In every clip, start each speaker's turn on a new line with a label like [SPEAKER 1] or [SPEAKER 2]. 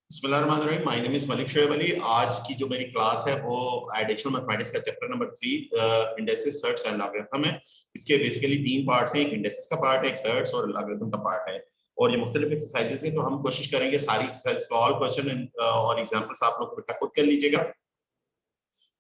[SPEAKER 1] बिस्मिल्लाहिर्रहमानिर्रहीम। My name is Malik Shoaib Ali. आज की जो मेरी क्लास है वो एडिशनल मैथमेटिक्स का chapter number 3 indexes, shirts and logarithm है। इसके बेसिकली 3 पार्ट्स हैं, एक इंडेक्सेस का पार्ट है, एक सर्ट्स और लॉगरिथम का पार्ट है। और ये मुख्तलिफ एक्सरसाइजेस हैं, तो हम कोशिश करेंगे सारी एक्सरसाइज को, ऑल क्वेश्चन और एग्जांपल्स आप लोग बेटा खुद कर लीजिएगा।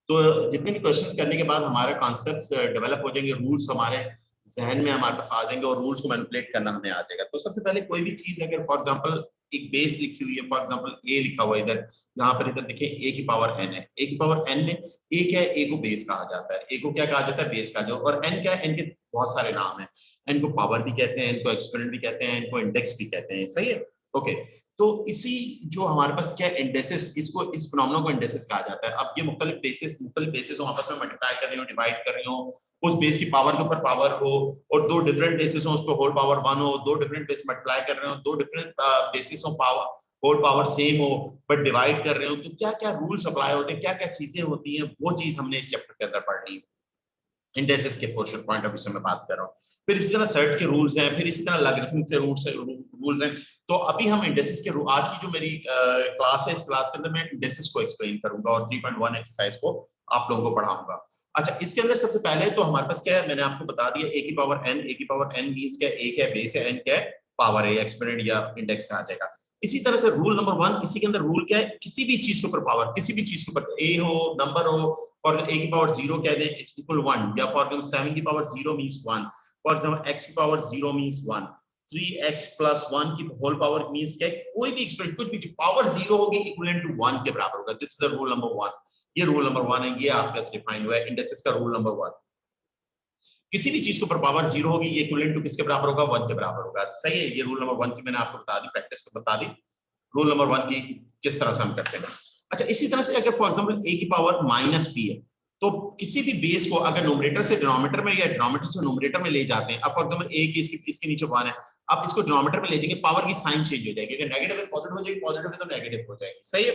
[SPEAKER 1] तो जितने भी क्वेश्चंस करने के बाद हमारा कॉन्सेप्ट्स डेवलप हो जाएंगे, रूल्स हमारे जहन में हमारे पास आ जाएंगे और रूल्स को मैनिपुलेट करना हमें आ जाएगा। तो सबसे पहले कोई भी चीज अगर फॉर एग्जांपल एक बेस लिखी हुई है, फॉर एग्जांपल ए लिखा हुआ है इधर, यहाँ पर इधर देखें ए की पावर एन है, ए की पावर एन है, ए क्या है, ए को बेस कहा जाता है, ए को क्या कहा जाता है, बेस का जो, और एन क्या है, एन के बहुत सारे नाम है। एन को पावर भी कहते हैं, इनको एक्सपोनेंट भी कहते हैं, इनको इंडेक्स भी कहते हैं, सही है। ओके, तो इसी जो हमारे पास क्या इंडेसेस, इसको इस फिनोमेनन को इंडेसेस कहा जाता है। अब ये मुख्तलिफ बेसिस हो, आपस में मल्टीप्लाई कर रही हो, डिवाइड कर रही हो, उस बेस की पावर के ऊपर पावर हो, और दो डिफरेंट बेसिस हो, उस पर होल पावर 1 हो, दो डिफरेंट बेस मल्टीप्लाई कर रहे हो, दो डिफरेंट बेसिस हो, पावर होल पावर सेम हो बट डिवाइड कर रहे हो, तो क्या क्या रूल्स अप्लाई होते हैं, क्या क्या चीजें होती हैं, वो चीज हमने इस चैप्टर के अंदर पढ़नी है। इंडेक्सेस के पोर्शन पॉइंट ऑफ व्यू से मैं बात कर रहा हूँ। फिर इसी तरह सर्च के रूल्स हैं, फिर इसी तरह लॉगरिथम के रूल्स हैं। तो अभी हम इंडेक्सेस के आज की जो मेरी क्लास है, इस क्लास के अंदर मैं इंडेक्सेस को एक्सप्लेन करूंगा और 3.1 एक्सरसाइज को आप लोगों को पढ़ाऊंगा। अच्छा, इसके अंदर सबसे पहले तो हमारे पास क्या है, मैंने आपको बता दिया, ए की पावर एन, ए की पावर एन मींस क्या, ए क्या है, बेस है, एन क्या है, पावर है, एक्सपोनेंट या इंडेक्स कहा जाएगा। इसी तरह से रूल नंबर 1, इसी के अंदर रूल क्या है, किसी भी चीज के ऊपर पावर, किसी भी चीज के ऊपर, ए हो, नंबर हो, फॉर ए की पावर 0 कह दें, इट्स इक्वल 1, या फॉर एग्जांपल 7 की power 0 means 1, for example x की पावर 0 मींस 1, 3x प्लस 1 की होल पावर मींस क्या है, कोई भी एक्सप्रेशन, कुछ भी पावर 0 होगी इक्विवेलेंट टू 1 के बराबर होगा। This is the rule number 1। ये रूल नंबर 1 है, ये आपका डिफाइन हुआ है इंडेक्सेस का रूल नंबर 1। किसी भी चीज के ऊपर पावर 0 होगी, ये इक्विवेलेंट टू किसके बराबर होगा, 1 के बराबर होगा। सही है, ये रूल नंबर 1 की मैंने आपको बता दी, प्रैक्टिस को बता दी, रूल नंबर 1 की किस तरह से हम करते हैं। अच्छा, इसी तरह से अगर फॉर एग्जांपल a की पावर माइनस p है, तो किसी भी बेस को अगर नोमिनेटर से डिनोमिनेटर में या डिनोमिनेटर से नोमिनेटर में ले जाते हैं, अब फॉर एग्जांपल a की इसके नीचे 1 है, आप इसको डिनोमिनेटर में ले जाएंगे, पावर की साइन चेंज हो जाएगी, अगर नेगेटिव है पॉजिटिव हो जाएगी, पॉजिटिव है तो नेगेटिव हो जाएगी। सही है,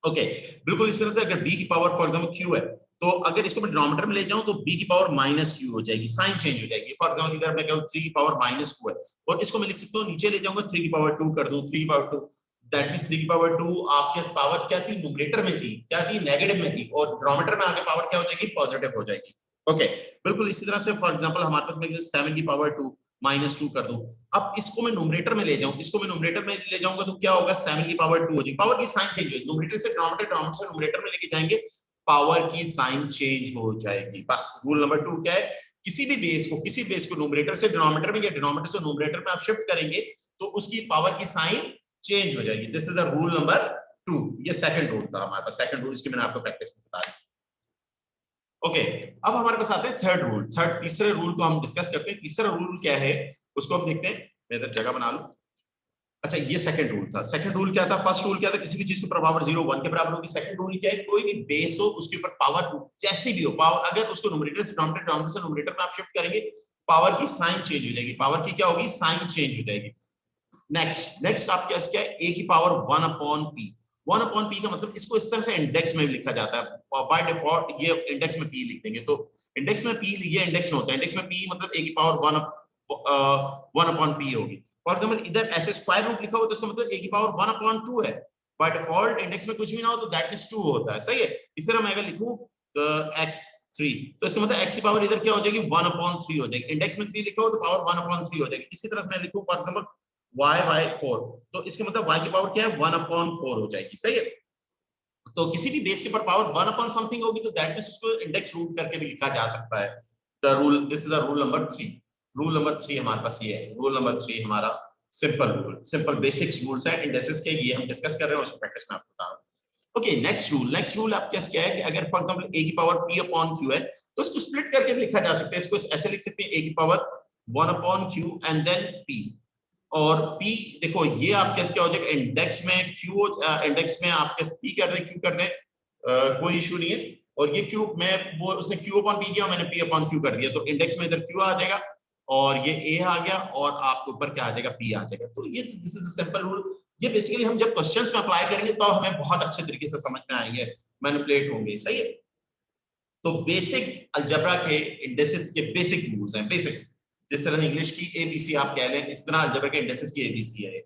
[SPEAKER 1] ओके। बिल्कुल इस तरह से अगर b की पावर फॉर एग्जांपल q है, तो अगर इसको मैं डिनोमिनेटर में ले जाऊं तो b की पावर माइनस q हो जाएगी, साइन चेंज हो जाएगी। फॉर एग्जांपल इधर मैं कहूं 3 की पावर माइनस 2 है, और इसको मैं लिख सकता हूं, नीचे ले जाऊंगा 3 की पावर 2 कर दूं, 3 की पावर 2, दैट मींस 3 की पावर 2 आपके पावर क्या थी, न्यूमरेटर में थी, क्या थी, नेगेटिव में थी, और डिनोमिनेटर में आके पावर क्या हो जाएगी, पॉजिटिव हो जाएगी। ओके, बिल्कुल इसी तरह से फॉर एग्जांपल हमारे पास में 7 की पावर 2 माइनस 2 कर दूं, अब इसको मैं न्यूमरेटर में ले जाऊं, इसको मैं न्यूमरेटर में ले जाऊंगा तो क्या होगा, 7 की पावर 2 हो जाएगी, पावर की साइन चेंज हो जाएगी, न्यूमरेटर से डिनोमिनेटर, डिनोमिनेटर से न्यूमरेटर में लेके जाएंगे, पावर की साइन चेंज हो जाएगी। बस रूल नंबर 2 क्या है, किसी भी बेस को न्यूमरेटर से डिनोमिनेटर में या डिनोमिनेटर से न्यूमरेटर में आप शिफ्ट करेंगे तो उसकी पावर की साइन चेंज हो जाएगी। This is the rule number 2। ये सेकंड रूल था हमारे पास, सेकंड रूल, इसकी मैंने आपको प्रैक्टिस में बता दी। ओके, अब हमारे पास आते हैं थर्ड रूल। तीसरे रूल को हम डिस्कस करते हैं। तीसरा रूल क्या है उसको हम देखते हैं, मैं इधर जगह बना लूं। अच्छा, ये सेकंड रूल था। सेकंड रूल क्या था, फर्स्ट रूल क्या था, किसी भी चीज के ऊपर पावर 0 1 के बराबर होगी। सेकंड रूल क्या है, कोई भी बेस हो उसके ऊपर पावर जैसी भी हो, पावर अगर उसको न्यूमरेटर से डिनोमिनेटर, डिनोमिनेटर से न्यूमरेटर में आप शिफ्ट करेंगे, पावर की साइन चेंज हो जाएगी, पावर की क्या होगी, साइन चेंज हो जाएगी। नेक्स्ट आप क्या है, a की power 1 upon p। 1 upon p का मतलब इसको इस तरह से इंडेक्स में लिखा जाता है, बाय डिफॉल्ट ये इंडेक्स में p लिख देंगे, तो इंडेक्स में p, ये इंडेक्स में होता है, इंडेक्स में p मतलब a की पावर 1 अपॉन p होगी। फॉर एग्जांपल इधर ऐसे स्क्वायर रूट लिखा हो तो इसका मतलब a की पावर 1 अपॉन 2 है, बाय डिफॉल्ट इंडेक्स में कुछ भी ना हो तो दैट मींस 2 होता है। सही है, इस तरह मैं अगर लिखूं x3, तो इसका मतलब x की पावर इधर क्या हो जाएगी, 1 अपॉन 3 हो जाएगी, इंडेक्स में 3 लिखा हो तो पावर 1 अपॉन 3 हो जाएगी। इसी तरह से मैं लिखूं फॉर एग्जांपल y/4, तो इसके मतलब y की पावर क्या है, 1 अपॉन 4 हो जाएगी। सही है, तो किसी भी बेस के ऊपर पावर 1 अपॉन समथिंग होगी तो दैट मींस उसको इंडेक्स रूट करके भी लिखा जा सकता है। The rule, this is the rule number 3। Rule number 3 हमारे पास ये है, रूल नंबर 3 हमारा simple rule, simple basics rules है इंडेक्सेस के, ये हम डिस्कस कर रहे हैं, उसको प्रैक्टिस में आपको बता रहा हूं। ओके, नेक्स्ट रूल आप क्या है कि अगर फॉर एग्जांपल a की पावर p अपॉन q है, तो इसको स्प्लिट करके भी लिखा जा सकता है, इसको ऐसे लिख सकते हैं, a की power 1 upon q and then p, और p देखो ये आपके क्या हो जाएगा, इंडेक्स में q, इंडेक्स में आपके p कर दें, q कर दें, कोई इशू नहीं है, और ये q मैं वो उसने q अपॉन p किया, मैंने p अपॉन q कर दिया, तो इंडेक्स में इधर q आ जाएगा और ये a आ गया और आपके ऊपर क्या आ जाएगा, p आ जाएगा। तो ये this is a simple rule. ये बेसिकली हम जब क्वेश्चंस में अप्लाई करेंगे तो हमें बहुत अच्छे तरीके से समझ में आएंगे, मैनिपुलेट होंगे। सही है, तो बेसिक अलजेब्रा के इंडेक्सेस के बेसिक रूल्स हैं, बेसिक्स, जिस तरह इंग्लिश की एबीसी आप कह लें, इस तरह अलजेब्रा के इंडेक्सेस की एबीसी है।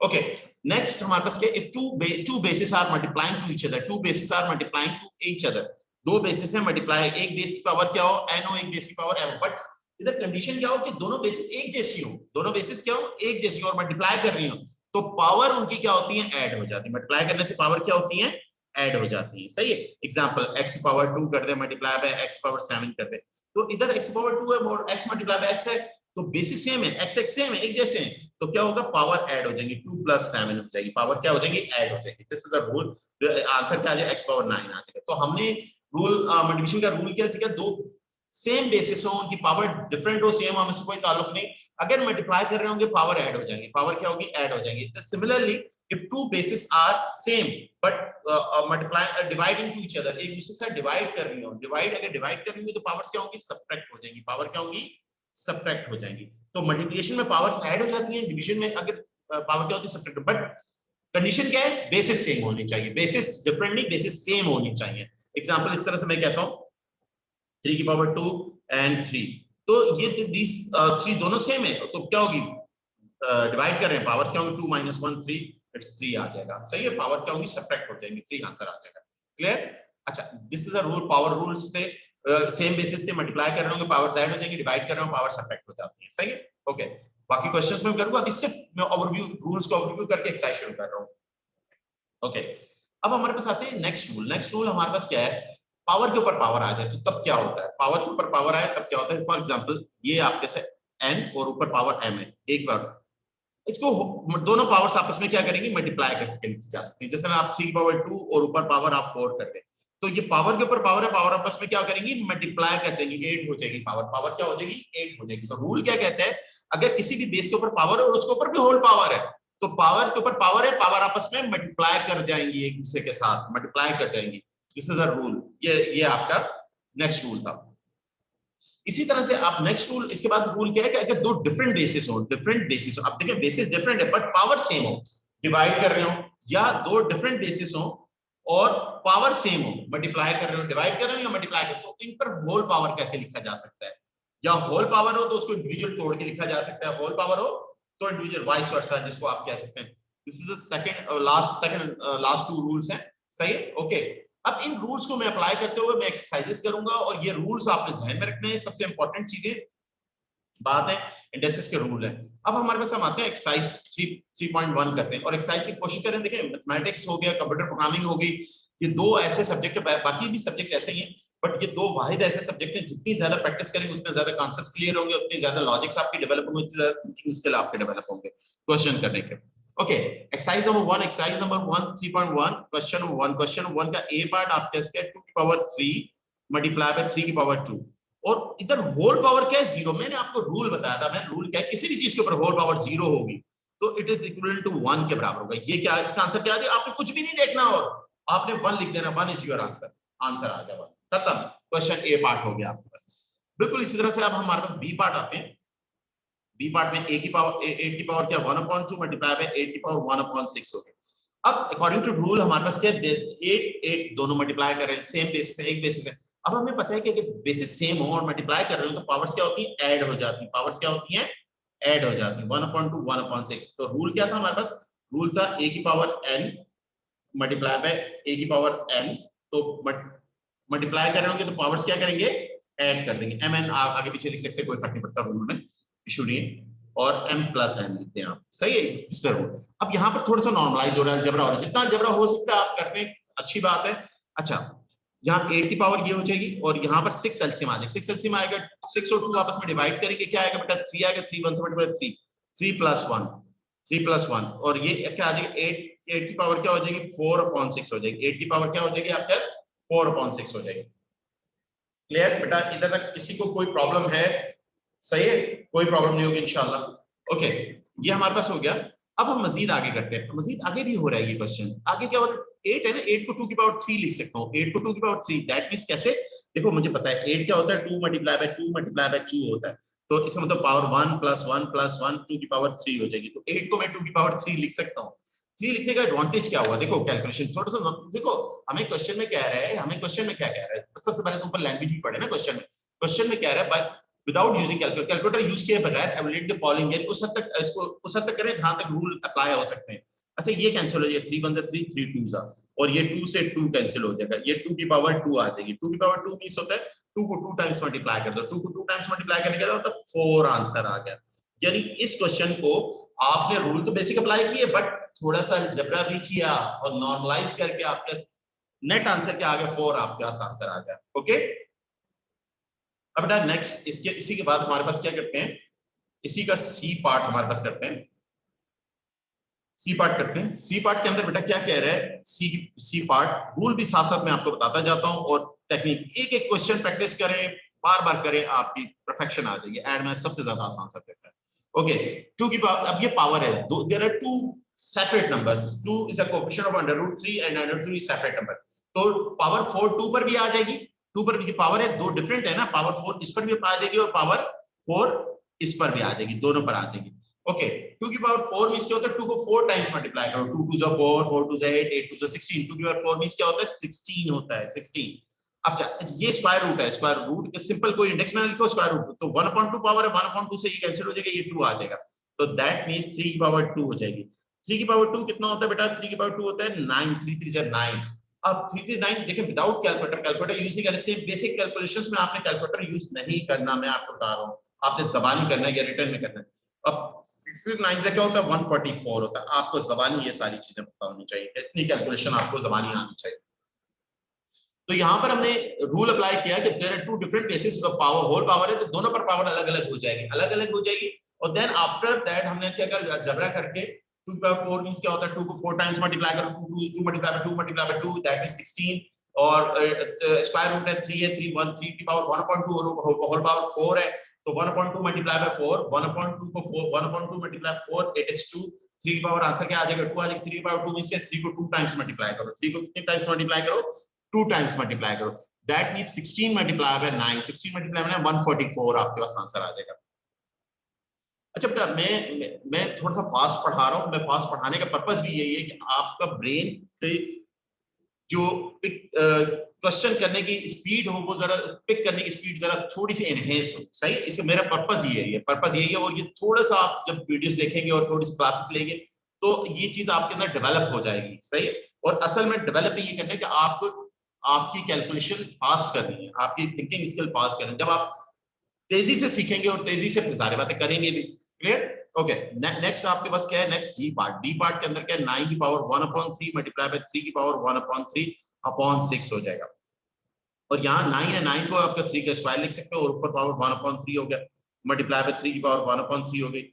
[SPEAKER 1] ओके, नेक्स्ट हमारे पास क्या, if two bases are multiplying to each other, two bases are multiplying to each other, दो बेसिस है मल्टीप्लाई, एक बेस की पावर क्या हो n हो, एक बेस की पावर m, बट इधर कंडीशन क्या हो कि दोनों बेसिस एक जैसी हो, दोनों बेसिस क्या हो, एक जैसी हो और मल्टीप्लाई कर रही हो, तो पावर उनकी क्या होती है, ऐड हो जाती है। मल्टीप्लाई करने से पावर क्या होती है, ऐड हो जाती है। सही है, एग्जांपल x की पावर 2 कर दे मल्टीप्लाई बाय x पावर 7 कर दे, तो इधर x पावर 2 है और x मल्टीप्लाई बाय x है, तो बेसिस सेम है, x x सेम है, एक जैसे हैं, तो क्या होगा, पावर ऐड हो जाएगी, 2 + 7 हो जाएगी, पावर क्या हो जाएगी, ऐड हो जाएगी। This is the rule, answer क्या आ जाएगा, x पावर 9 आ जाएगा। तो हमने रूल मल्टीप्लिकेशन का रूल क्या सीखा, दो सेम बेसिस हो, उनकी पावर डिफरेंट हो, सेम हो, हमें कोई ताल्लुक नहीं, अगर मल्टीप्लाई कर रहे होंगे पावर ऐड हो जाएगी, पावर क्या होगी, ऐड हो जाएगी। Similarly if two bases are same but multiply dividing to each other, एक दूसरे से डिवाइड कर रही हो, अगर डिवाइड कर रही हो तो पावर्स क्या होंगी, सब्ट्रैक्ट हो जाएंगी, पावर क्या होगी, सब्ट्रैक्ट हो जाएंगी। तो मल्टीप्लिकेशन में पावर्स ऐड हो जाती हैं, डिवीजन में अगर पावर क्या होती है, सब्ट्रैक्ट, बट कंडीशन क्या है, बेसिस सेम होनी चाहिए, बेसिस डिफरेंट नहीं, बेसिस सेम होनी चाहिए। एग्जांपल इस तरह से मैं कहता हूं 3 की पावर 2 एंड 3, तो ये these 3 दोनों सेम है, तो क्या होगी, डिवाइड कर रहे हैं, पावर क्या होगी, 2 - 1 3, इट्स 3 आ जाएगा। सही है, पावर क्या होगी, सब्ट्रैक्ट हो जाएंगी, 3 आंसर आ जाएगा। क्लियर? अच्छा, this is a rule, power rules थे, सेम बेसिस से मल्टीप्लाई कर रहे होंगे पावर ऐड हो जाएंगी, डिवाइड कर रहे हो पावर सब्ट्रैक्ट हो जाती है। सही है, ओके। बाकी क्वेश्चंस में करूंगा, अब इससे मैं ओवरव्यू, रूल्स को ओवरव्यू करके एक्सरसाइज शुरू कर रहा हूं। ओके, अब हमारे पास आते हैं नेक्स्ट रूल। नेक्स्ट रूल हमारे पास क्या है, पावर के ऊपर पावर आ जाए तो तब क्या होता है, पावर के ऊपर पावर आए तब क्या होता है। फॉर एग्जांपल ये आपके से n और ऊपर पावर m है, एक बार इसको दोनों पावर्स आपस में क्या करेंगी, मल्टीप्लाई करके लिखी जा सकती है। जैसे आप 3 की पावर 2 और ऊपर पावर आप 4 करते हैं, तो ये पावर के ऊपर पावर है, पावर आपस में क्या करेंगी, मल्टीप्लाई कर जाएंगी, 8 हो जाएगी पावर, पावर क्या हो जाएगी, 8 हो जाएगी। तो रूल क्या कहता है, अगर किसी भी बेस के ऊपर पावर है और उसके ऊपर भी होल पावर है, तो पावर के ऊपर पावर है, पावर आपस में मल्टीप्लाई कर जाएंगी, एक दूसरे के साथ मल्टीप्लाई कर जाएंगी। दिस इज द रूल, ये आपका नेक्स्ट रूल था। इसी तरह से आप नेक्स्ट रूल, इसके बाद रूल क्या है कि अगर दो डिफरेंट बेसिस हो, आप देखें बेसिस डिफरेंट है बट पावर सेम हो, डिवाइड कर रहे हो, या दो डिफरेंट बेसिस हो और पावर सेम हो, मल्टीप्लाई कर रहे हो, डिवाइड कर रहे हो या मल्टीप्लाई कर रहे हो, तो इन पर होल पावर करके लिखा जा सकता है। या होल पावर हो तो उसको इंडिविजुअल तोड़ के लिखा जा सकता है, होल पावर हो तो इंडिविजुअल, वाइस वर्सा, जिसको आप कह सकते हैं। This is the second last two rules हैं। सही है, ओके। अब इन रूल्स को मैं अप्लाई करते हुए मैं एक्सरसाइजेस करूंगा और ये रूल्स आपने ध्यान में रखने हैं, सबसे इंपॉर्टेंट चीजें बात है, इंडेक्सेस के रूल है। अब हमारे पास हम आते हैं एक्सरसाइज 3.1 करते हैं और एक्सरसाइज की कोशिश करें। देखिए मैथमेटिक्स हो गया, कंप्यूटर प्रोग्रामिंग हो गई, ये दो ऐसे सब्जेक्ट है, बाकी भी सब्जेक्ट ऐसे ही हैं, बट ये दो वाहिद ऐसे सब्जेक्ट हैं जितनी ज्यादा प्रैक्टिस करेंगे उतने ज्यादा कॉन्सेप्ट्स क्लियर होंगे, उतनी ज्यादा लॉजिक्स आपके डेवलप होंगे, उतनी ज्यादा थिंकिंग स्किल आपके डेवलप होंगे क्वेश्चन करने के। Okay, exercise number 1, exercise number 1 3.1, question number 1, question number 1 का ए पार्ट आप कैसे 2 की पावर 3 मल्टीप्लाई बाय 3 की पावर 2, और इधर होल पावर क्या है, जीरो। मैंने आपको रूल बताया था, मैंने रूल क्या है, किसी भी चीज के ऊपर होल पावर जीरो होगी तो इट इज इक्वल टू 1 के बराबर होगा। ये क्या, इसका आंसर क्या है, आपने कुछ भी नहीं देखना और आपने 1 लिख देना, 1 इज योर आंसर, आंसर आ गया 1, खत्म, क्वेश्चन ए पार्ट हो गया आपके पास। बिल्कुल इसी तरह से अब हमारे पास बी पार्ट आते हैं। बी पार्ट में a की पावर 8 की पावर क्या 1/2 मल्टीप्लाई बाय 8 की पावर 1/6 हो गया। अब अकॉर्डिंग टू रूल हमारे पास क्या है, 8 दोनों मल्टीप्लाई कर रहे हैं, सेम बेसिस है, एक बेसिस है। अब हमें पता है कि अगर बेसिस सेम हो और मल्टीप्लाई कर रहे हो तो पावर्स क्या होती है, ऐड हो जाती है, पावर्स क्या होती हैं, ऐड हो जाती है, 1/2 1/6। तो रूल क्या था हमारे पास, रूल था a की power n multiply by a की पावर n, तो मल्टीप्लाई कर रहे होंगे तो पावर्स क्या करेंगे, ऐड कर देंगे। mn आगे पीछे लिख सकते हैं, कोई फर्क नहीं पड़ता, रूल में इशू नहीं है, और m + n लिखते हैं आप। सही है, जरूर। अब यहाँ पर थोड़ा सा नॉर्मलाइज हो रहा है, जबरा हो रहा है, जितना जबरा हो सकता है आप करने, अच्छी बात है। अच्छा, यहाँ 8 की पावर ये हो जाएगी और यहाँ पर 6 एलसीएम आ जाएगा, 6 एलसीएम आएगा, 6 और 2 आपस में डिवाइड करेंगे, क्या आएगा बेटा, 3 आएगा, 3 1 से मल्टीप्लाई 3, 3 + 1, 3 + 1, और ये क्या आ जाएगा, 8 की पावर क्या हो जाएगी, 4/6 हो जाएगी, 8 की पावर क्या हो जाएगी आपके पास, 4/6 हो जाएगी। क्लियर बेटा, इधर तक किसी को कोई प्रॉब्लम है, सही है, कोई प्रॉब्लम नहीं होगी इंशाल्लाह। ओके, ये हमारे पास हो गया। अब हम मजीद आगे करते हैं, मजीद आगे भी हो रहा है ये क्वेश्चन, आगे क्या हो रहा है, 8 है ना, 8 को 2 की पावर 3 लिख सकता हूँ, 8 को 2 की पावर 3, दैट मींस कैसे, देखो मुझे पता है 8 क्या होता है, 2 मल्टीप्लाई बाय 2 मल्टीप्लाई बाय 2 होता है, तो इसका मतलब पावर 1 + 1 + 1 2 की पावर 3 हो जाएगी। तो 8 को मैं 2 की पावर 3 लिख सकता हूँ। 3 लिखने का एडवांटेज क्या हुआ, देखो कैलकुलेशन थोड़ा सा देखो, हमें क्वेश्चन में क्या रहा है, हमें क्वेश्चन में क्या कह रहा है, सबसे पहले तो ऊपर लैंग्वेज भी पढ़े ना क्वेश्चन में क्या रहा है, without using calculator, calculator use किए बगैर एवलुएट द फॉलोइंग, यानी उस हद तक इसको उस हद तक करें जहां तक रूल अप्लाई हो सकते हैं। अच्छा ये कैंसिल हो जाएगा, 3 1 3 3 2 जा, और ये 2 से 2 कैंसिल हो जाएगा, ये 2 की पावर 2 आ जाएगी। 2 की पावर 2 मींस होता है 2 को 2 टाइम्स मल्टीप्लाई कर दो, 2 को 2 टाइम्स मल्टीप्लाई करने के बाद 4 आंसर आ गया। यानी इस क्वेश्चन को आपने रूल तो बेसिक अप्लाई किए बट थोड़ा सा अलजेब्रा भी किया और नॉर्मलाइज करके आपके नेट आंसर क्या आ गया, 4 आपके पास आंसर आ गया। ओके, अब बेटा नेक्स्ट इसके इसी के बाद हमारे पास क्या करते हैं, इसी का सी पार्ट हमारे पास करते हैं। सी पार्ट करते हैं। सी पार्ट के अंदर बेटा क्या कह रहा है, सी पार्ट रूल भी साथ साथ मैं आपको बताता जाता हूं और टेक्निक, एक एक क्वेश्चन प्रैक्टिस करें, बार बार करें, आपकी परफेक्शन आ जाएगी। एंड में सबसे ज्यादा आसान सब्जेक्ट है। ओके, 2 की पावर, अब ये पावर है, there are 2 separate numbers, 2 is a coefficient of √3 and √3 separate number. तो पावर 4 2 पर भी आ जाएगी, 2 पर भी पावर है, दो डिफरेंट है ना, पावर 4 इस पर भी आ जाएगी और पावर 4 इस पर भी आ जाएगी, दोनों पर आ जाएगी। ओके, 2 की पावर 4 मींस क्या होता है, 2 को 4 टाइम्स मल्टीप्लाई करो, 2 2 4, 4 2 8, 8 2 16, 2 की पावर 4 मींस क्या होता है, 16 होता है, 16। अच्छा ये स्क्वायर रूट है, स्क्वायर रूट के सिंपल कोई इंडेक्स में लिखो स्क्वायर रूट, तो 1/2 पावर है, 1/2 से ये कैंसिल हो जाएगा, ये 2 आ जाएगा, तो दैट मींस 3 की पावर 2 हो जाएगी। 3 की पावर 2 कितना होता है बेटा, 3 की पावर 2 होता है 9, 3 3 से 9। अब 3 3 9 देखिए विदाउट कैलकुलेटर, कैलकुलेटर यूज नहीं करने से बेसिक कैलकुलेशंस में आपने कैलकुलेटर यूज नहीं करना, मैं आपको बता रहा हूं, आपने ज़बानी करना है या रिटर्न में करना है। अब 69 से क्या होता है, 144 होता है, आपको ज़बानी ये सारी चीजें पता होनी चाहिए, इतनी कैलकुलेशन आपको ज़बानी आनी चाहिए। तो यहाँ पर हमने रूल अप्लाई किया कि there are 2 different bases of power, whole power है तो दोनों पर पावर अलग अलग हो जाएगी, अलग अलग हो जाएगी। और देन आफ्टर दैट हमने क्या किया, जबरा करके 2 की पावर 4 मींस क्या होता है, 2 को 4 टाइम्स मल्टीप्लाई करो, 2 multiply by 2 multiply by 2 that is 16, और स्क्वायर रूट है 3 है 3 1, 3 की पावर 1/2 और होल पावर 4 है, तो 1/2 मल्टीप्लाई बाय 4, 1/2 को 4, 1/2 मल्टीप्लाई 4 इट इज 2, 3 की पावर आंसर क्या आ जाएगा, 2 आ जाएगा। 3 की पावर 2 मींस 3 को 2 टाइम्स मल्टीप्लाई करो, 3 को कितने टाइम्स मल्टीप्लाई करो, 2 टाइम्स मल्टीप्लाई करो, that means 16 multiply by 9, 16 multiply by 144 आपके पास आंसर आ जाएगा। अच्छा बेटा मैं थोड़ा सा फास्ट पढ़ा रहा हूं, मैं फास्ट पढ़ाने का पर्पस भी यही है कि आपका ब्रेन से जो क्वेश्चन करने की स्पीड हो वो जरा पिक करने की स्पीड जरा थोड़ी सी एनहेंस हो, सही, इसका मेरा पर्पस ये है, ये पर्पस यही है। और ये थोड़ा सा आप जब वीडियोस देखेंगे और थोड़ी सी क्लासेस लेंगे तो ये चीज आपके अंदर डेवलप हो जाएगी, सही। और असल में डेवलप ये करना है कि आपको आपकी कैलकुलेशन फास्ट करनी है, आपकी थिंकिंग स्किल फास्ट करनी है। जब आप तेजी से सीखेंगे और तेजी से सारी बातें करेंगे भी, क्लियर। ओके, नेक्स्ट आपके पास क्या है, next D part. D part के अंदर क्या है, 9 की पावर 1/3 मल्टीप्लाई बाय 3 की पावर 1/3/6 हो जाएगा। और यहाँ 9 है, 9 को आपका 3 का स्क्वायर लिख सकते हो और ऊपर पावर 1/3 हो गया, मल्टीप्लाई बाय 3 की पावर 1/3 हो गई।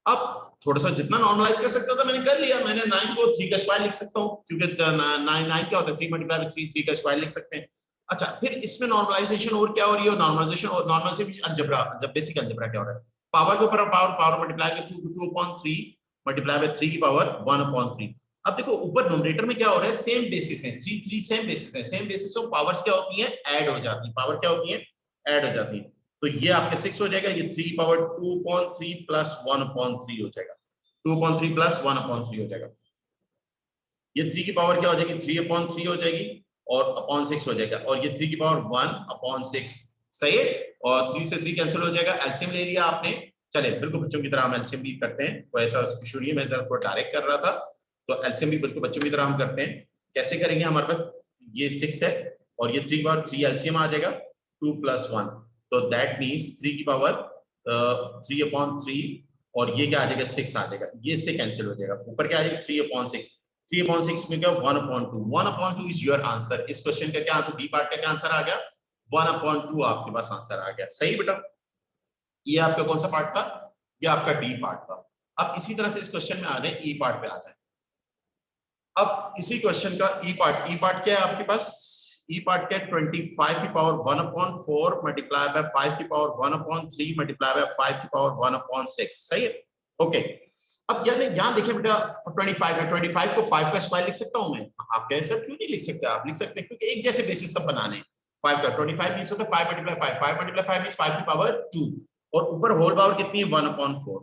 [SPEAKER 1] अब थोड़ा सा जितना नॉर्मलाइज कर सकता था मैंने कर लिया, मैंने 9 को 3 का स्क्वायर लिख सकता हूँ, क्योंकि 9 क्या होता है, 3 मल्टीप्लाई बाय 3 का स्क्वायर लिख सकते हैं। अच्छा फिर इसमें नॉर्मलाइजेशन और क्या हो रही है, नॉर्मलाइजेशन और नॉर्मलाइजेशन अलजेब्रा, जब बेसिक अलजेब्रा क्या हो रहा है, पावर के ऊपर पावर, पावर मल्टीप्लाई के 2/3 मल्टीप्लाई बाय 3 की पावर 1/3। अब देखो ऊपर नोमिनेटर में क्या हो रहा है, सेम बेसिस है, 3 3 सेम बेसिस है, सेम बेसिस ऑफ पावर्स क्या होती है, ऐड हो जाती है, पावर क्या होती है, ऐड हो जाती है। तो ये आपके 6 हो जाएगा, ये 3 पावर 2/3 प्लस 1/3 हो जाएगा, 2/3 प्लस 1/3 हो जाएगा। ये 3 की पावर क्या हो जाएगी, 3/3 हो जाएगी और अपॉन 6 हो जाएगा, और ये 3 की पावर 1/6, सही है। और 3 से 3 कैंसिल हो जाएगा, एलसीएम ले लिया आपने। चले बिल्कुल बच्चों की तरह हम एलसीएम भी करते हैं, तो ऐसा कुछ नहीं है, मैं जरा थोड़ा डायरेक्ट कर रहा था, तो एलसीएम भी बिल्कुल बच्चों की तरह हम करते हैं। कैसे करेंगे, हमारे पास ये 6 है और ये 3 की पावर 3 एलसीएम आ जाएगा 2 + 1, तो दैट मींस 3 की पावर 3/3 और ये क्या आ जाएगा, 6 आ जाएगा, ये इससे कैंसिल हो जाएगा, ऊपर क्या आ जाएगा 3/6, 3/6 में क्या 1/2, 1/2 इज योर आंसर। इस क्वेश्चन का क्या आंसर, बी पार्ट का क्या आंसर आ गया, 1/2 आपके पास आंसर आ गया, सही बेटा। ये आपका कौन सा पार्ट था, ये आपका डी पार्ट था। अब इसी तरह से इस क्वेश्चन में आ जाए, ई पार्ट पे आ जाए। अब इसी क्वेश्चन का ई पार्ट क्या है आपके पास, ई पार्ट क्या है, 25 की पावर 1/4 मल्टीप्लाई बाय 5 की पावर 1/3 मल्टीप्लाई बाय 5 की पावर 1/6, सही है। ओके, अब यानी यहाँ देखिए बेटा 25 है, 25 को 5 का स्क्वायर लिख सकता हूं मैं, आप कह सकते क्यों नहीं लिख सकते, आप लिख सकते हैं, क्योंकि एक जैसे बेसिस सब बनाने हैं। 5 का 25 मींस होता है 5 मल्टीप्लाई 5, 5 मल्टीप्लाई 5 मींस 5 की पावर 2, और ऊपर होल पावर कितनी है 1/4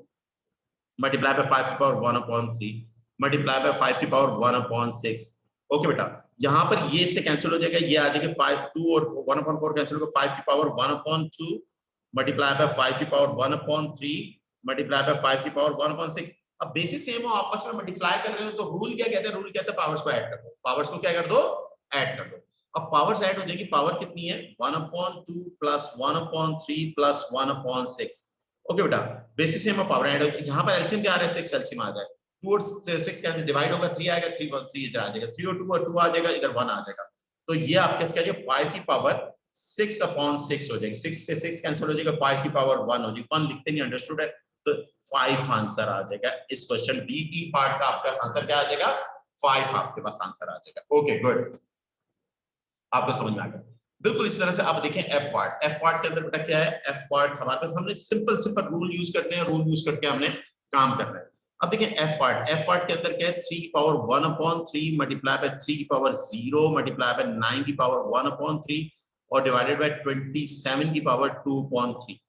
[SPEAKER 1] मल्टीप्लाई बाय 5 की पावर 1/3 मल्टीप्लाई बाय 5 की पावर 1/6। ओके बेटा, यहाँ पर ये इससे कैंसिल हो जाएगा, ये आ जाएगा 5 2 और 1/4 कैंसिल होगा, 5 की पावर 1/2 मल्टीप्लाई बाय 5 की पावर 1/3 मल्टीप्लाई बाय 5 की पावर 1/6। अब बेसिस सेम हो, आपस में मल्टीप्लाई कर रहे हो, तो रूल क्या कहते हैं? रूल कहते हैं पावर्स को ऐड कर दो। पावर्स को क्या कर दो? ऐड कर दो। अब पावर्स ऐड हो जाएगी। पावर कितनी है? 1/2 प्लस 1/3 प्लस 1/6। ओके बेटा, बेसिस सेम और पावर ऐड हो। यहाँ पर एलसीएम क्या आ रहा है? 6 एलसीएम आ जाएगा। 2 और 6 कैंसिल, डिवाइड होगा 3 आएगा, 3 इधर आ जाएगा, 3 और 2 आ जाएगा, इधर 1 आ जाएगा। तो ये आपके क्या 5 की पावर 6/6 हो जाएगी। 6 से 6 कैंसिल हो जाएगा, 5 की पावर 1 हो जाएगी। 1 लिखते नहीं, अंडरस्टूड है? तो 5 आंसर आ जाएगा इस क्वेश्चन बी की पार्ट का। आपका आंसर क्या आ जाएगा? 5 आपके पास आंसर आ जाएगा। ओके गुड, आपको समझ में आ गया। बिल्कुल इसी तरह से आप देखें एफ पार्ट। एफ पार्ट के अंदर बेटा क्या है? एफ पार्ट हमारे पास, हमने सिंपल रूल यूज करने हैं, रूल यूज करके हमने काम करना है। अब देखें एफ पार्ट। एफ पार्ट के अंदर क्या है? 3 की पावर 1/3 मल्टीप्लाई बाय 3 की पावर 0 मल्टीप्लाई बाय 9 की पावर 1/3 और डिवाइडेड बाय 27 की पावर 2/3।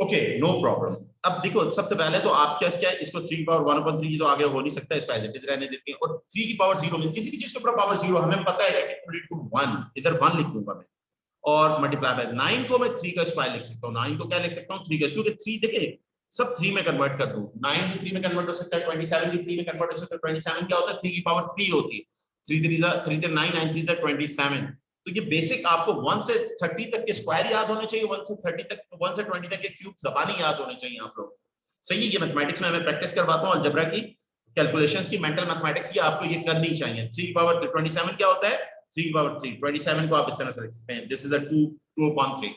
[SPEAKER 1] Okay no problem. अब देखो सबसे पहले तो आप क्या है, इसको 3 की पावर 1/3 तो आगे हो नहीं सकता, इसको एज इट इज रहने देते हैं। और 3 की पावर 0 में किसी भी चीज के ऊपर पावर 0 हमें पता है कि 1, इधर 1 लिख दूंगा मैं। और मल्टीप्लाई बाय 9 को मैं 3 का स्क्वायर लिख सकता हूँ। 9 को क्या लिख सकता हूँ? 3 का, क्योंकि 3 देखिए सब 3 में कन्वर्ट कर दूं। 9 भी 3 में कन्वर्ट हो सकता है, 27 भी 3 में कन्वर्ट हो सकता है। 27 क्या होता है? 3 की पावर 3 होती है। 3 3 9 9 3 27। तो ये बेसिक आपको 1 से 30 तक के स्क्वायर याद होने चाहिए, 1 से 30 तक, 1 से 20 तक के क्यूब ज़बानी याद होने चाहिए आप लोग। सही है, ये मैथमेटिक्स में मैं प्रैक्टिस करवाता हूं, अलजेब्रा की कैलकुलेशंस की, मेंटल मैथमेटिक्स की आपको ये करनी चाहिए। 3 की पावर 27 क्या होता है? 3 की पावर 3। 27 को आप इस तरह से लिख सकते हैं, दिस इज अ 2/3।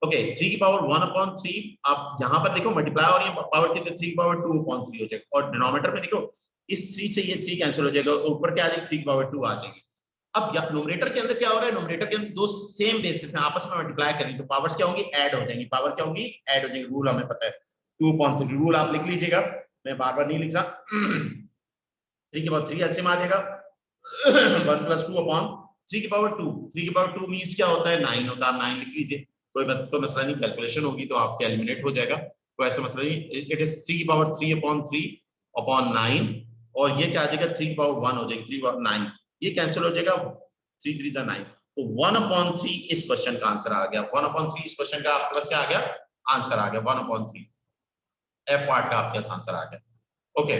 [SPEAKER 1] ओके 3 की पावर 1/3। आप यहां पर देखो मल्टीप्लाई और ये पावर कितने? 3 की पावर 2/3 हो जाएगा। और डिनोमिनेटर में देखो इस 3 से ये 3 कैंसिल हो जाएगा, ऊपर क्या आ जाएगी? 3 की पावर 2 आ जाएगी। अब न्यूमरेटर के अंदर क्या हो रहा है? न्यूमरेटर के अंदर दो सेम बेसिस हैं, आपस में मल्टीप्लाई करेंगे तो पावर्स क्या होंगी? ऐड हो जाएंगी। पावर क्या होंगी? ऐड हो जाएंगी। रूल हमें पता है 2/3। रूल आप लिख लीजिएगा, मैं बार बार नहीं लिख रहा। 3 की पावर 3 एलसीएम आ जाएगा 1 + 2/3 की पावर 2। 3 की पावर 2 मींस क्या होता है? 9 होता है। आप 9 लिख लीजिए, कोई मसला नहीं, कैलकुलेशन होगी तो आपके एलिमिनेट हो जाएगा, कोई ऐसा मसला नहीं। इट इज 3 की पावर 3/3/9 और ये क्या आ जाएगा? 3 की पावर 1 हो जाएगी, 3 की पावर 9, ये कैंसिल हो जाएगा, 3 3 9। तो 1/3 इस क्वेश्चन का आंसर आ गया। 1/3 इस क्वेश्चन का आपके पास क्या आ गया? आंसर आ गया 1/3। एफ पार्ट का आपके पास आंसर आ गया। ओके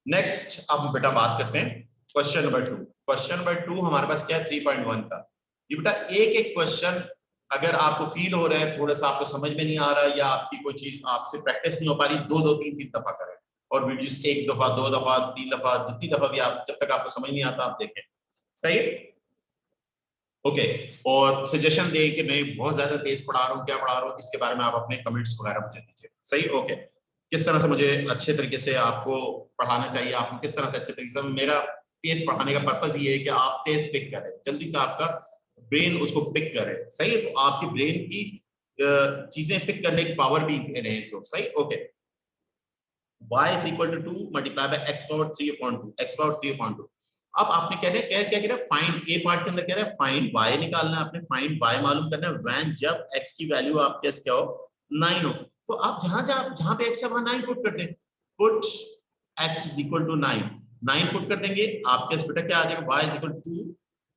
[SPEAKER 1] नेक्स्ट अब बेटा बात करते हैं क्वेश्चन नंबर 2। क्वेश्चन नंबर 2 हमारे पास क्या है? 3.1 का। ये बेटा एक एक क्वेश्चन अगर आपको फील हो रहा है थोड़ा सा आपको समझ में नहीं आ रहा है या आपकी कोई चीज आपसे प्रैक्टिस नहीं हो पा रही, 2 3 दफा करें। और वीडियोस 1 दफा 2 दफा 3 दफा जितनी दफा भी आप, जब तक आपको समझ नहीं आता आप देखें। सही है? ओके और सजेशन दे कि मैं बहुत ज्यादा तेज पढ़ा रहा हूँ, क्या पढ़ा रहा हूँ, इसके बारे में आप अपने कमेंट्स वगैरह मुझे दीजिए। सही ओके किस तरह से मुझे अच्छे तरीके से आपको पढ़ाना चाहिए, आपको किस तरह से अच्छे तरीके से, मेरा तेज पढ़ाने का पर्पज ये है कि आप तेज पिक करें, जल्दी से आपका ब्रेन उसको पिक करे। सही है? तो आपकी ब्रेन की चीजें पिक करने की पावर भी एनहेंस हो। सही okay y is equal to 2 multiplied by x power 3/2 x power 3/2। अब आपने कह रहे क्या क्या कह रहे हैं? फाइंड ए पार्ट के अंदर कह रहे हैं फाइंड y निकालना है आपने, फाइंड y मालूम करना है व्हेन जब x की वैल्यू आपके क्या हो? 9 हो। तो आप जहां पे x है वहां 9 पुट कर दें। Put x is equal to 9 9 put कर देंगे, आपके बेटा क्या आ जाएगा? y is equal to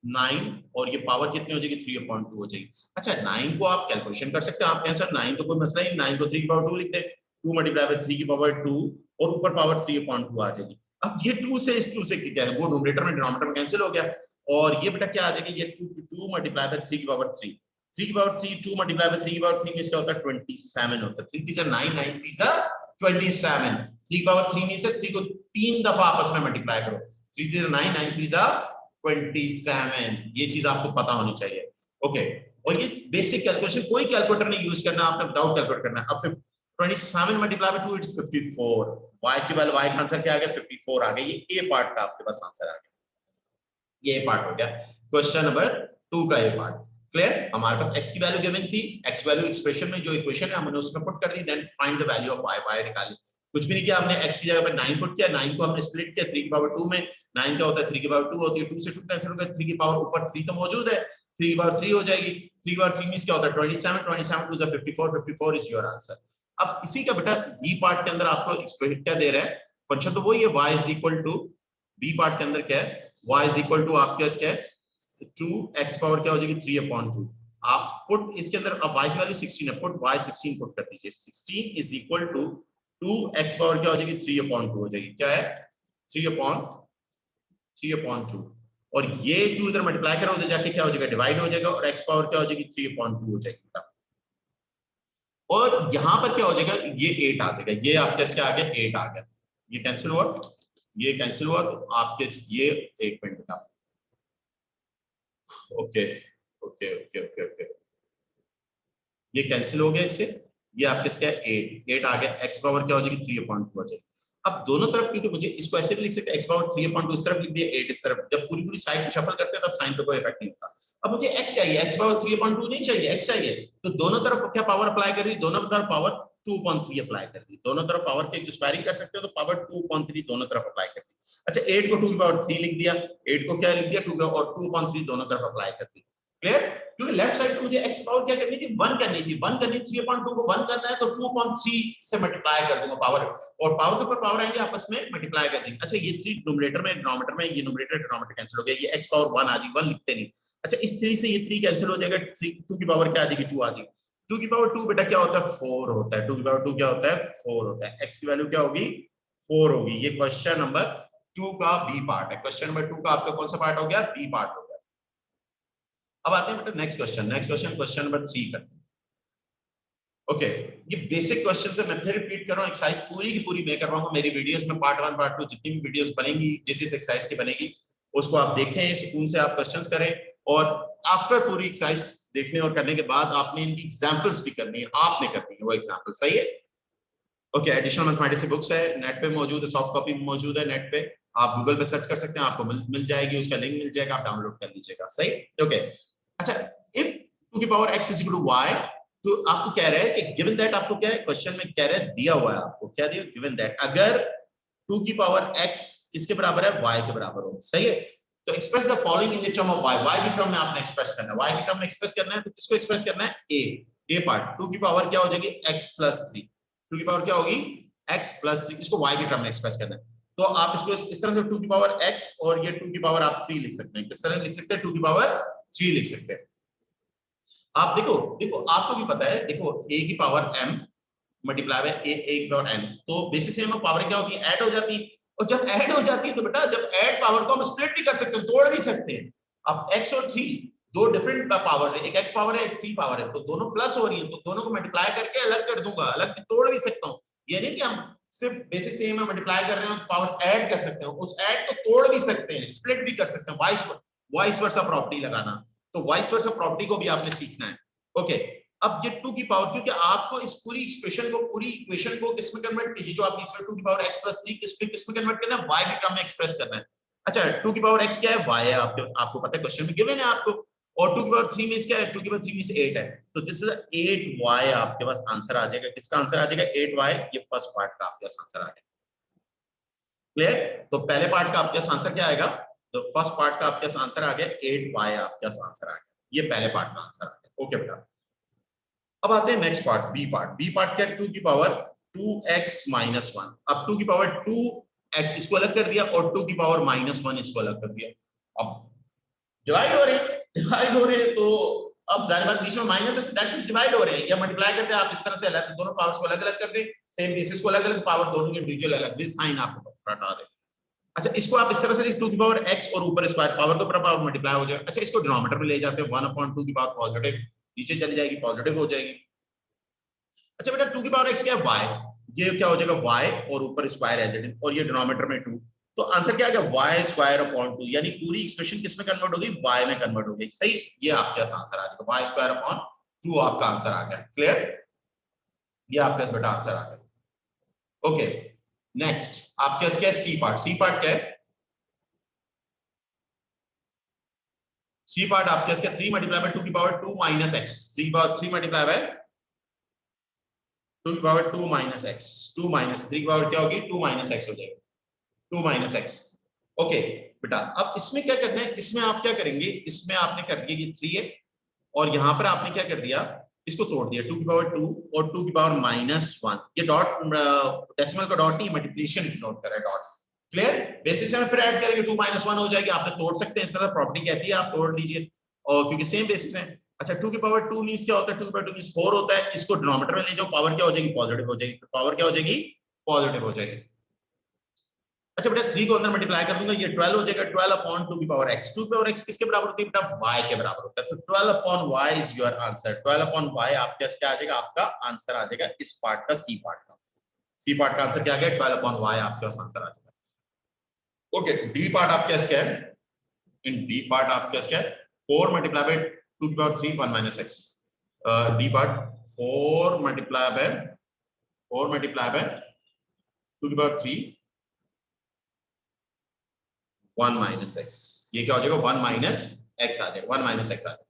[SPEAKER 1] 9 और ये पावर कितनी हो जाएगी? 3/2 हो जाएगी। अच्छा 9 को आप कैलकुलेशन कर सकते हैं, आप कहें सर 9 तो कोई मसला ही, 9 को 3/2 लिख दे, 2 मल्टीप्लाई बाय 3 की पावर 2 और ऊपर पावर 3/2 आ जाएगी। अब ये 2 से इस 2 से क्या है? वो न्यूमरेटर में डिनोमिनेटर में कैंसिल हो गया और ये बेटा क्या आ जाएगा? ये 2 मल्टीप्लाई बाय 3 की पावर 3 3 की पावर 3 2 मल्टीप्लाई बाय 3 की पावर 3 में इसका होता है 27 होता है। 3 3 9 9 3 27 3 की पावर 3 में से 3 को 3 दफा आपस में मल्टीप्लाई करो, 3 3 9 9 3 27। ये चीज आपको पता होनी चाहिए। ओके और ये बेसिक कैलकुलेशन, कोई कैलकुलेटर नहीं यूज करना आपने, विदाउट कैलकुलेट करना है। अब 27 मल्टीप्लाई बाय 2 इट्स 54। y की वैल्यू, y का आंसर क्या आ गया? 54 आ गया। ये ए पार्ट का आपके पास आंसर आ गया, ये पार्ट हो गया क्वेश्चन नंबर 2 का। ये पार्ट क्लियर? हमारे पास x की वैल्यू गिवन थी, x वैल्यू एक्सप्रेशन में जो इक्वेशन है हमने उसमें पुट कर दी, then find the value of y, y निकाली। कुछ भी नहीं किया हमने, x की जगह पर 9 पुट किया, 9 को हमने स्प्लिट किया 3 की पावर 2 में। 9 क्या होता है? 3 की पावर 2 होती है, 2 से 2 कैंसिल हो गया, 3 की पावर ऊपर 3 तो मौजूद है, 3 की पावर 3 हो जाएगी। 3 की पावर 3 मींस क्या होता है? 27 27 2 is 54 54 इज योर आंसर। अब इसी का बेटा बी पार्ट के अंदर आपको एक्सप्रेशन क्या दे रहा है? फंक्शन तो वही है, y is equal to, B part के अंदर क्या है? y इज इक्वल टू आपके पास क्या है? 2 x पावर क्या हो जाएगी? 3/2 आप पुट इसके अंदर अब y की वैल्यू 16 है, पुट y 16 पुट कर दीजिए। 16 is equal to 2x power क्या हो जाएगी 3/2 हो जाएगी। क्या है 3/2 और ये 2 इधर मल्टीप्लाई करो उधर जाके क्या हो जाएगा डिवाइड हो जाएगा और x पावर क्या हो जाएगी 3/2 हो जाएगी। और यहां पर क्या हो जाएगा ये 8 आ जाएगा, ये आपके क्या आ गया 8 आ गया, ये कैंसिल हुआ, ये कैंसिल हुआ तो आपके ये 1 मिनट का okay okay okay okay okay ये कैंसिल हो गया इससे, ये आपके क्या 8 आ गया, x पावर क्या हो जाएगी 3/2 हो जाएगी। अब दोनों तरफ क्योंकि मुझे इसको ऐसे भी लिख सकते हैं x पावर 3/2 इस तरफ लिख दिया 8 इस तरफ, जब पूरी पूरी साइड शफल करते हैं तब साइन पे कोई इफेक्ट नहीं होता। अब मुझे x चाहिए, x पावर 3/2 नहीं चाहिए, x चाहिए, तो दोनों तरफ क्या पावर अप्लाई कर दी, दोनों तरफ पावर 2/3 अप्लाई कर दी, दोनों तरफ पावर के स्क्वायरिंग कर सकते हो तो पावर 2/3 दोनों तरफ अप्लाई कर दी। अच्छा 8 को 2 की पावर 3 लिख दिया, 8 को क्या लिख दिया 2 और 2/3 दोनों तरफ अप्लाई कर दी। क्लियर, क्योंकि लेफ्ट साइड को मुझे x पावर क्या करनी थी 1 करनी थी, 1 करनी 3/2 को 1 करना है तो 2/3 से मल्टीप्लाई कर दूंगा पावर, और पावर के ऊपर पावर आएंगे आपस में मल्टीप्लाई कर देंगे। अच्छा ये 3 न्यूमरेटर में डिनोमिनेटर में, ये न्यूमरेटर डिनोमिनेटर कैंसिल हो गया, ये x पावर 1 आ जाएगी, 1 लिखते नहीं। अच्छा इस 3 से ये 3 कैंसिल हो जाएगा, 3 2 की पावर क्या आ जाएगी 2 आ जाएगी। 2 की पावर 2 बेटा क्या होता है 4 होता है, 2 की पावर 2 क्या होता है 4 होता है, x की वैल्यू क्या होगी 4 होगी। ये क्वेश्चन नंबर 2 का बी पार्ट है, क्वेश्चन नंबर 2 का आपका कौन सा पार्ट हो गया बी पार्ट हो गया। अब आते हैं बेटा नेक्स्ट क्वेश्चन, क्वेश्चन नंबर 3 करते हैं। ओके ये बेसिक क्वेश्चन है, मैं फिर रिपीट कर रहा हूं, एक्सरसाइज पूरी की पूरी मैं कर रहा हूं मेरी वीडियोस में, पार्ट 1 पार्ट 2 जितनी भी वीडियोस बनेंगी जिस इस एक्सरसाइज की बनेगी उसको आप देखें, सुकून से आप क्वेश्चंस करें, और आफ्टर पूरी एक्सरसाइज देखने और करने के बाद आपने इनकी एग्जांपल्स भी करनी है, आपने करनी है वो एग्जांपल, सही है। ओके एडिशनल मैथमेटिक्स की बुक्स है, नेट पे मौजूद है, सॉफ्ट कॉपी मौजूद है नेट पे, आप गूगल पे सर्च कर सकते हैं, आपको मिल जाएगी, उसका लिंक मिल जाएगा, आप डाउनलोड कर लीजिएगा, सही। ओके अच्छा इफ 2 की power x is equal to y, तो आपको कह रहा है कि गिवन दैट, आपको क्या है क्वेश्चन में कह रहा है दिया हुआ है आपको क्या दिया, गिवन दैट अगर 2 की पावर x किसके बराबर है y के बराबर हो, सही है। तो express the following in the term of y की टर्म में आपने एक्सप्रेस करना है, y की टर्म में एक्सप्रेस करना है, तो किसको एक्सप्रेस करना है a पार्ट, 2 की पावर क्या हो जाएगी x प्लस 3, 2 की पावर क्या होगी x प्लस 3, इसको y की टर्म में एक्सप्रेस करना है। तो आप इसको इस तरह से 2 की पावर x और ये 2 की पावर आप 3 लिख सकते हैं, किस तरह लिख सकते हैं 2 की पावर 3 लिख सकते हैं। आप देखो देखो आपको भी पता है, देखो a की power m multiply by a की पावर n, तो बेसिस से हम पावर क्या होती है ऐड हो जाती है, और जब ऐड हो जाती है तो बेटा जब ऐड पावर को हम स्प्लिट भी कर सकते हैं, तोड़ भी सकते हैं। अब x और 3 दो डिफरेंट पावर्स है, एक x पावर है एक 3 पावर है, तो दोनों प्लस हो रही है, तो दोनों को मल्टीप्लाई करके अलग कर दूंगा, अलग भी तोड़ भी सकता हूं, ये नहीं कि हम सिर्फ बेसिस सेम में मल्टीप्लाई कर रहे हो तो पावर्स ऐड कर सकते हो, उस ऐड को तोड़ भी सकते हैं, स्प्लिट भी कर सकते हैं, वाइस वर्सा प्रॉपर्टी लगाना, तो वाइस वर्सा प्रॉपर्टी को भी आपने सीखना है। ओके अब ये 2 की पावर, क्योंकि आपको इस पूरी एक्सप्रेशन को, पूरी इक्वेशन को किसमें कन्वर्ट कीजिए, जो आपकी एक्सप्रेशन 2 की पावर x प्लस 3 किसमें कन्वर्ट करना है, y की टर्म में एक्सप्रेस करना है। अच्छा 2 की पावर x क्या है y है, आपको पता है क्वेश्चन में गिवन है आपको, और 2 की पावर 3 में क्या है, 2 की पावर 3 में से 8 है, तो दिस इज 8y आपके पास आंसर आ जाएगा, किसका आंसर आ जाएगा 8y, ये फर्स्ट पार्ट का आपके पास आंसर आ जाएगा। क्लियर, तो पहले पार्ट का आपके पास आंसर क्या आएगा, तो फर्स्ट पार्ट का आपके पास आंसर आ गया 8y आपके पास आंसर आ गया, ये पहले पार्ट का आंसर आ गया। ओके बेटा अब आते हैं नेक्स्ट पार्ट बी पार्ट क्या है 2 की पावर 2x माइनस 1, अब 2 की पावर 2x इसको अलग कर दिया और 2 की पावर माइनस 1 इसको अलग कर दिया, अब डिवाइड हो रहे हैं तो अब जाहिर बात बीच में माइनस है, दैट मींस डिवाइड हो रहे हैं, या मल्टीप्लाई करते हैं आप इस तरह से अलग, दोनों पावर्स को अलग अलग कर दें, सेम बेसिस को अलग अलग, पावर दोनों के इंडिविजुअल अलग, दिस साइन आपको हटा दें। अच्छा इसको आप इस तरह से 2 की पावर x और ऊपर स्क्वायर पावर के ऊपर पावर मल्टीप्लाई हो जाएगा। अच्छा इसको डिनोमिनेटर में ले जाते हैं, 1/2 की पावर पॉजिटिव नीचे चली जाएगी, पॉजिटिव हो जाएगी। अच्छा बेटा 2 की पावर x क्या है y, ये क्या हो जाएगा y और ऊपर स्क्वायर एज इट इज, और ये डिनोमिनेटर में 2, तो आंसर क्या आ गया y स्क्वायर अपॉन 2, यानी पूरी एक्सप्रेशन किस में कन्वर्ट होगी y में कन्वर्ट होगी, सही, ये आपके पास आंसर आ जाएगा y स्क्वायर अपॉन 2 आपका आंसर आ गया। क्लियर, ये आपके पास बेटा आंसर आ गया। ओके नेक्स्ट आपके पास क्या है सी पार्ट क्या है, सी पार्ट आपके पास क्या 3 मल्टीप्लाई बाय 2 की power 2 minus x, 3 multiply by 2 की पावर 2 माइनस x, 2 माइनस 3 की पावर क्या होगी 2 माइनस x हो जाएगी, 2 माइनस x। ओके बेटा अब इसमें क्या करना है, इसमें आप क्या करेंगे, इसमें आपने कर दिया ये 3 है, और यहां पर आपने क्या कर दिया, इसको तोड़ दिया 2 की पावर 2 और 2 की पावर माइनस 1, ये डॉट डेसिमल का डॉट नहीं मल्टीप्लिकेशन की नोट कर रहा है डॉट। क्लियर, बेसिस में फिर ऐड करेंगे 2 माइनस 1 हो जाएगी, आपने तोड़ सकते हैं, इस तरह प्रॉपर्टी कहती है आप तोड़ दीजिए, और क्योंकि सेम बेसिस है। अच्छा 2 की पावर 2 मींस क्या होता है? 2 की पावर 2 मींस 4 होता है। इसको डिनोमिनेटर में ले जाओ, पावर क्या हो जाएगी? पॉजिटिव हो जाएगी। पावर क्या हो जाएगी? पॉजिटिव हो जाएगी। अच्छा बेटा 3 को अंदर मल्टीप्लाई कर दूंगा, ये 12 हो जाएगा। 12 अपॉन 2 की पावर x, 2 की पावर x किसके बराबर होती है बेटा? y के बराबर होता है। तो 12 upon y is your answer. 12 upon y आपके पास क्या आ जाएगा? आपका आंसर आ जाएगा इस पार्ट का, सी पार्ट का। सी पार्ट का आंसर क्या आ गया? 12 अपॉन y आपके पास आंसर आ जाएगा। ओके, डी पार्ट आपके पास क्या है? इन डी पार्ट आपके पास क्या है? 4 मल्टीप्लाई बाय 2 की power 3 1 minus x। D part 4 multiply by 2 की पावर 3 1 माइनस x। ये क्या हो जाएगा? 1 माइनस x आ जाएगा। 1 माइनस x आ जाएगा।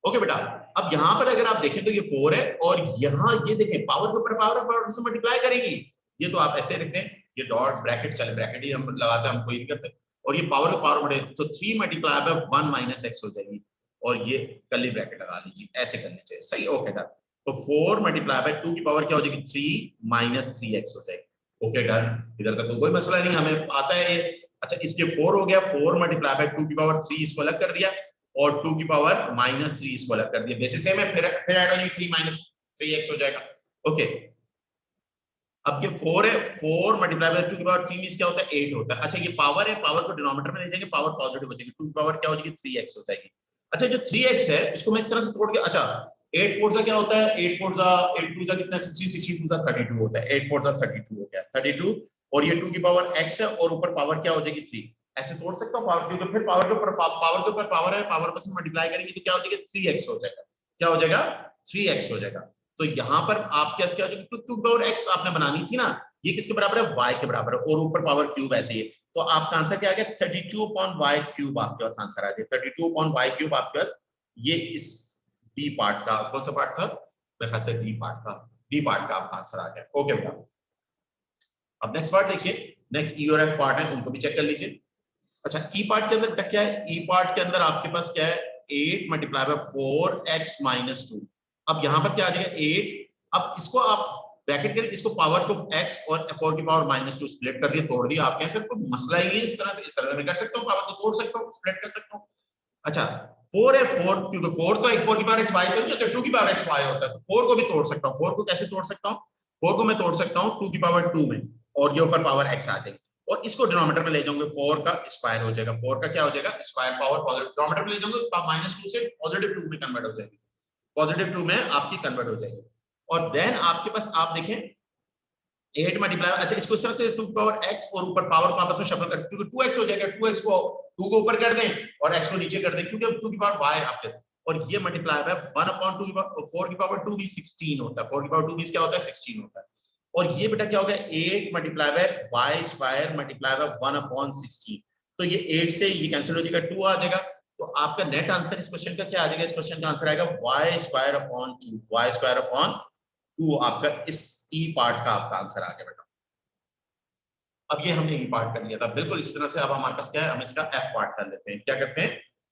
[SPEAKER 1] ओके बेटा, अब यहां पर अगर आप देखें तो ये 4 है और यहां ये देखें पावर के ऊपर पावर से मल्टीप्लाई करेगी। ये तो आप ऐसे रखते हैं, ये डॉट ब्रैकेट चले, ब्रैकेट ही हम लगाते हैं, हम कोई भी करते। और ये पावर के पावर बढ़े तो 3 मल्टीप्लाई बाय 1 माइनस x हो जाएगी। और ये कर्ली ब्रैकेट लगा लीजिए, ऐसे कर लीजिए। सही, ओके डन। तो 4 मल्टीप्लाई बाय 2 की पावर क्या हो जाएगी? 3 माइनस 3x हो जाएगी। ओके डन, इधर तक तो कोई मसला नहीं, हमें आता है ये। अच्छा इसके 4 हो गया, 4 मल्टीप्लाई बाय 2 की पावर 3 इसको अलग कर दिया और 2 की पावर माइनस 3 इसको अलग कर दिया। बेसिस सेम है, फिर ऐड हो जाएगी 3 माइनस 3x हो जाएगा। ओके, अब ये 4 है, 4 मल्टीप्लाई बाय 2 की पावर 3 मींस क्या होता है? 8 होता है। अच्छा ये पावर है, पावर को डिनोमिनेटर में ले जाएंगे, पावर पॉजिटिव हो जाएगी। 2 की पावर क्या हो जाएगी? 3x हो जाएगी। अच्छा जो 3x है इसको मैं इस तरह से तोड़ के, अच्छा 8 4 जा क्या होता है? 8 4 जा 8 2 जा कितना? 60 60 2 जा 32 होता है। 8 4 जा 32 हो गया, 32। और ये 2 की पावर x है और ऊपर पावर क्या हो जाएगी? 3। ऐसे तोड़ सकता हूं पावर, क्योंकि फिर पावर के ऊपर पावर है, पावर पर से मल्टीप्लाई करेंगे तो क्या हो जाएगा? 3x हो जाएगा। क्या हो जाएगा? 3x हो जाएगा। तो यहां पर आप क्या हो? 2 पावर x आपने बनानी थी ना, ये किसके बराबर है? y के बराबर है। और ऊपर पावर क्यूब ऐसे ही है। तो आपका आंसर क्या आ गया? 32 अपॉन y क्यूब आपके पास आंसर आ गया। 32 अपॉन y क्यूब आपके पास, ये इस डी पार्ट का, कौन सा पार्ट था? मेरे ख्याल से डी पार्ट था। डी पार्ट का आपका आंसर आ गया। ओके बेटा, अब नेक्स्ट पार्ट देखिए। नेक्स्ट ई और एफ पार्ट है, उनको भी चेक कर लीजिए। अच्छा ई पार्ट के अंदर क्या है? ई पार्ट के अंदर आपके पास क्या है? 8 मल्टीप्लाई बाय 4x माइनस 2। अब यहां पर क्या आ जाएगा? 8। अब इसको आप ब्रैकेट करें, इसको पावर को x और 4 की पावर माइनस 2 स्प्लिट कर दिए, तोड़ दिया। आपके यहाँ कोई मसला ही नहीं है। इस तरह से मैं कर सकता हूँ, पावर को तोड़ सकता हूँ, स्प्लिट कर सकता हूँ। अच्छा 4 है, 4 क्योंकि 4 तो 4 की पावर x y तो नहीं होता, 2 की पावर x y होता है। तो 4 को भी तोड़ सकता हूँ। 4 को कैसे तोड़ सकता हूँ? 4 को मैं तोड़ सकता हूँ 2 की पावर 2 में, और ये ऊपर पावर x आ जाएगी। और इसको डिनोमिनेटर में ले जाऊंगे, 4 का स्क्वायर हो जाएगा। 4 का क्या हो जाएगा? स्क्वायर। पावर पॉजिटिव डिनोमिनेटर में ले जाऊंगे, माइनस 2 से पॉजिटिव 2 में कन्वर्ट हो जाएगी। पॉजिटिव 2 में आपकी कन्वर्ट हो जाएगी। और देन आपके पास आप देखें 8 मल्टीप्लाई, अच्छा इसको इस तरह से 2 पावर x और ऊपर पावर को आपस में शफल कर, क्योंकि 2x हो जाएगा। 2x को 2 को ऊपर कर दें और x को नीचे कर दें, क्योंकि 2 की पावर y आपके, और ये मल्टीप्लाई है 1 अपॉन 2 की पावर 4 की पावर 2 भी 16 होता है। 4 की पावर 2 भी क्या होता है? 16 होता है। और ये बेटा क्या हो गया? 8 multiply by y square multiply by 1 upon 16। तो ये 8 से ये कैंसिल हो जाएगा, 2 आ जाएगा। तो आपका नेट आंसर इस क्वेश्चन का क्या आ जाएगा? इस क्वेश्चन का आंसर आएगा y square upon 2। y square upon 2 आपका इस ई पार्ट का आपका आंसर आ गया बेटा। अब ये हमने ई पार्ट कर लिया था बिल्कुल इस तरह से। अब हमारे पास क्या है? हम इसका एफ पार्ट कर लेते हैं। क्या करते हैं?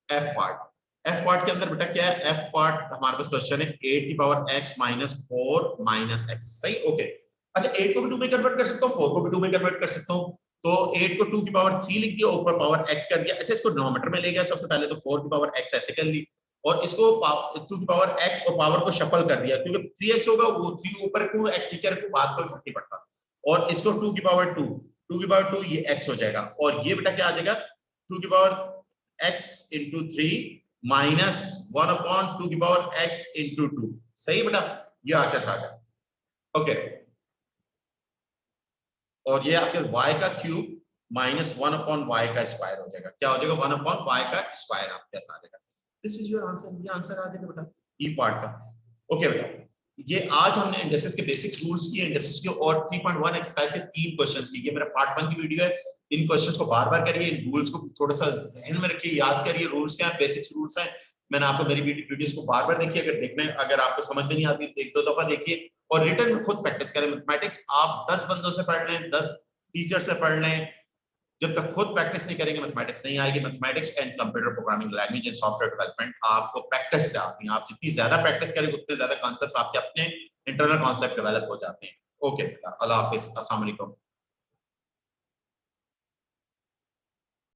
[SPEAKER 1] F part. एफ पार्ट के अंदर बेटा क्या है? एफ पार्ट हमारे पास क्वेश्चन है 8 की power x minus 4 minus x। सही, ओके। अच्छा 8 को भी 2 में कन्वर्ट कर सकता हूँ, 4 को भी 2 में कन्वर्ट कर सकता हूँ। तो 8 को 2 की पावर 3 लिख दिया, ऊपर पावर x कर दिया। अच्छा इसको डिनोमिनेटर में ले गया सबसे पहले, तो 4 की पावर x ऐसे कर ली, और इसको 2 की पावर x और पावर को शफल कर दिया, क्योंकि 3x होगा, वो 3 ऊपर क्यों, x नीचे रखूं, बात कोई फर्क नहीं पड़ता। और इसको 2 की पावर 2 की पावर 2 ये x हो जाएगा। और ये बेटा क्या आ जाएगा? 2 की power x into 3 minus 1 upon 2 की पावर x इंटू 2। सही बेटा, ये आके आ गया। ओके, और ये आपके y का क्यूब माइनस 1 अपॉन y का स्क्वायर हो जाएगा। क्या हो जाएगा? 1 अपॉन y का स्क्वायर आपके पास आ जाएगा। This is your answer. ये आंसर आ जाएगा बेटा ई पार्ट का। ओके बेटा, ये आज हमने इंडेक्सेस के बेसिक्स रूल्स किए, इंडेक्सेस के, और 3.1 एक्सरसाइज के 3 क्वेश्चंस किए। ये मेरा पार्ट 1 की वीडियो है। इन क्वेश्चंस को बार-बार करिए, इन रूल्स को थोड़ा सा ध्यान में रखिए, याद करिए रूल्स क्या है, बेसिक्स रूल्स हैं। मैंने आपको मेरी वीडियोस को बार-बार देखिए, अगर देखने, अगर आपको समझ में नहीं आती तो एक दो दफा देखिए, और रिटर्न में खुद प्रैक्टिस करें। मैथमेटिक्स आप 10 बंदों से पढ़ लें, 10 टीचर से पढ़ लें, जब तक खुद प्रैक्टिस नहीं करेंगे मैथमेटिक्स नहीं आएगी। Mathematics and computer programming language and software development आपको प्रैक्टिस से आती है। आप जितनी ज्यादा प्रैक्टिस करेंगे उतने ज्यादा कॉन्सेप्ट्स आपके अपने इंटरनल कॉन्सेप्ट डेवलप हो जाते हैं। ओके, अल्लाह हाफिज, अस्सलाम वालेकुम।